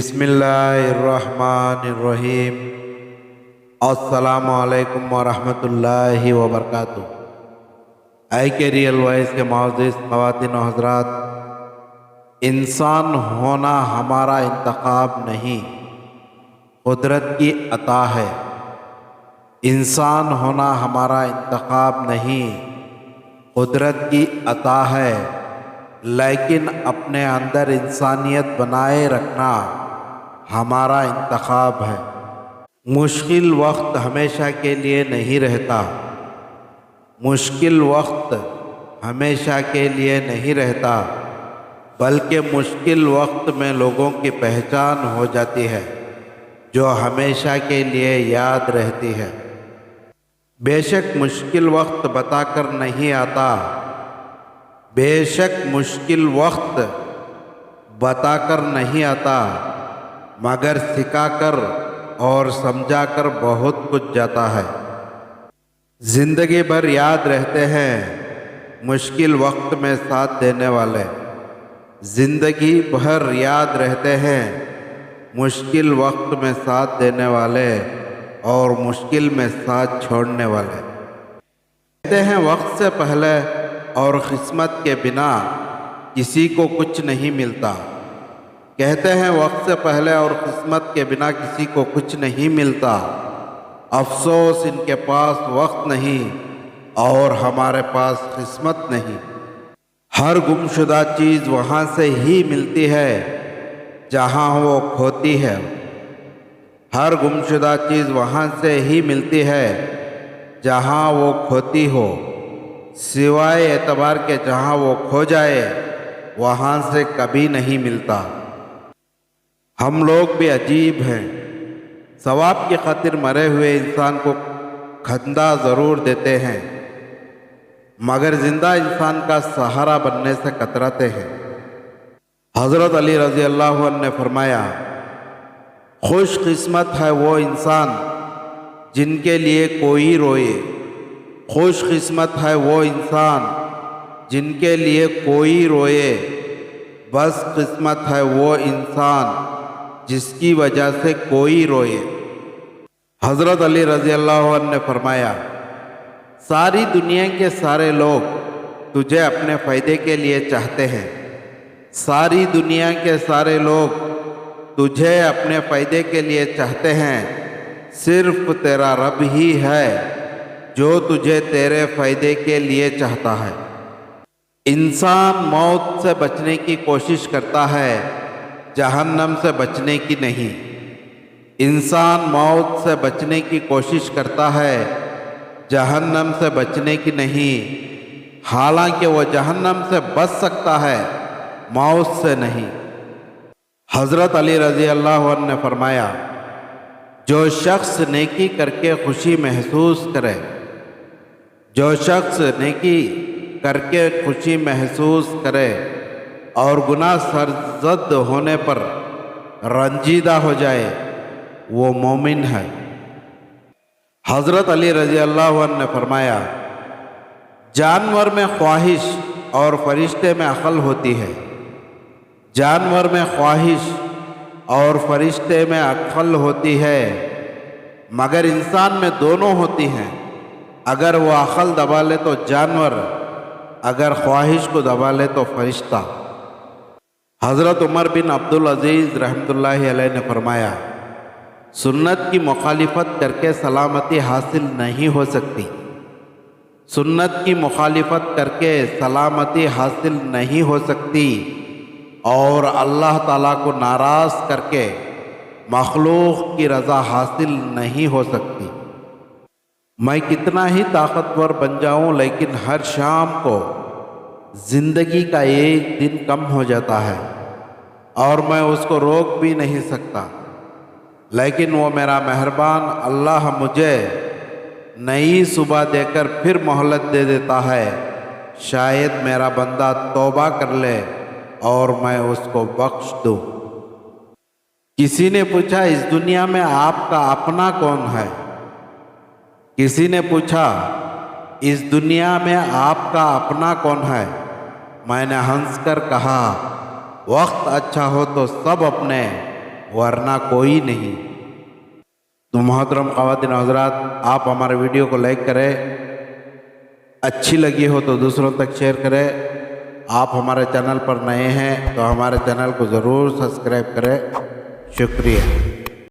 بسم اللہ الرحمن الرحیم۔ السلام علیکم ورحمۃ اللہ وبرکاتہ۔ آئی کے ریئل وائس کے معزز خواتین و حضرات، انسان ہونا ہمارا انتخاب نہیں، قدرت کی عطا ہے۔ انسان ہونا ہمارا انتخاب نہیں، قدرت کی عطا ہے، لیکن اپنے اندر انسانیت بنائے رکھنا ہمارا انتخاب ہے۔ مشکل وقت ہمیشہ کے لیے نہیں رہتا، مشکل وقت ہمیشہ کے لیے نہیں رہتا، بلکہ مشکل وقت میں لوگوں کی پہچان ہو جاتی ہے جو ہمیشہ کے لیے یاد رہتی ہے۔ بے شک مشکل وقت بتا کر نہیں آتا، بے شک مشکل وقت بتا کر نہیں آتا، مگر سکھا کر اور سمجھا کر بہت کچھ جاتا ہے۔ زندگی بھر یاد رہتے ہیں مشکل وقت میں ساتھ دینے والے، زندگی بھر یاد رہتے ہیں مشکل وقت میں ساتھ دینے والے اور مشکل میں ساتھ چھوڑنے والے۔ کہتے ہیں وقت سے پہلے اور قسمت کے بنا کسی کو کچھ نہیں ملتا، کہتے ہیں وقت سے پہلے اور قسمت کے بنا کسی کو کچھ نہیں ملتا، افسوس ان کے پاس وقت نہیں اور ہمارے پاس قسمت نہیں۔ ہر گمشدہ چیز وہاں سے ہی ملتی ہے جہاں وہ کھوتی ہے، ہر گمشدہ چیز وہاں سے ہی ملتی ہے جہاں وہ کھوتی ہو، سوائے اعتبار کے جہاں وہ کھو جائے وہاں سے کبھی نہیں ملتا۔ ہم لوگ بھی عجیب ہیں، ثواب کی خاطر مرے ہوئے انسان کو کھندا ضرور دیتے ہیں، مگر زندہ انسان کا سہارا بننے سے کتراتے ہیں۔ حضرت علی رضی اللہ عنہ نے فرمایا، خوش قسمت ہے وہ انسان جن کے لیے کوئی روئے، خوش قسمت ہے وہ انسان جن کے لیے کوئی روئے، بس قسمت ہے وہ انسان جس کی وجہ سے کوئی روئے۔ حضرت علی رضی اللہ عنہ نے فرمایا، ساری دنیا کے سارے لوگ تجھے اپنے فائدے کے لیے چاہتے ہیں، ساری دنیا کے سارے لوگ تجھے اپنے فائدے کے لیے چاہتے ہیں، صرف تیرا رب ہی ہے جو تجھے تیرے فائدے کے لیے چاہتا ہے۔ انسان موت سے بچنے کی کوشش کرتا ہے، جہنم سے بچنے کی نہیں۔ انسان موت سے بچنے کی کوشش کرتا ہے، جہنم سے بچنے کی نہیں، حالانکہ وہ جہنم سے بچ سکتا ہے، موت سے نہیں۔ حضرت علی رضی اللہ عنہ نے فرمایا، جو شخص نیکی کر کے خوشی محسوس کرے، جو شخص نیکی کر کے خوشی محسوس کرے اور گناہ سرزد ہونے پر رنجیدہ ہو جائے، وہ مومن ہے۔ حضرت علی رضی اللہ عنہ نے فرمایا، جانور میں خواہش اور فرشتے میں عقل ہوتی ہے، جانور میں خواہش اور فرشتے میں عقل ہوتی ہے، مگر انسان میں دونوں ہوتی ہیں۔ اگر وہ عقل دبا لے تو جانور، اگر خواہش کو دبا لے تو فرشتہ۔ حضرت عمر بن عبدالعزیز رحمۃ اللہ علیہ نے فرمایا، سنت کی مخالفت کر کے سلامتی حاصل نہیں ہو سکتی، سنت کی مخالفت کر کے سلامتی حاصل نہیں ہو سکتی، اور اللہ تعالیٰ کو ناراض کر کے مخلوق کی رضا حاصل نہیں ہو سکتی۔ میں کتنا ہی طاقتور بن جاؤں لیکن ہر شام کو زندگی کا ایک دن کم ہو جاتا ہے اور میں اس کو روک بھی نہیں سکتا، لیکن وہ میرا مہربان اللہ مجھے نئی صبح دے کر پھر مہلت دے دیتا ہے، شاید میرا بندہ توبہ کر لے اور میں اس کو بخش دوں۔ کسی نے پوچھا، اس دنیا میں آپ کا اپنا کون ہے؟ کسی نے پوچھا، اس دنیا میں آپ کا اپنا کون ہے؟ میں نے ہنس کر کہا، وقت اچھا ہو تو سب اپنے، ورنہ کوئی نہیں۔ تو محترم خواتین و حضرات، آپ ہمارے ویڈیو کو لائک کریں، اچھی لگی ہو تو دوسروں تک شیئر کریں۔ آپ ہمارے چینل پر نئے ہیں تو ہمارے چینل کو ضرور سبسکرائب کریں۔ شکریہ۔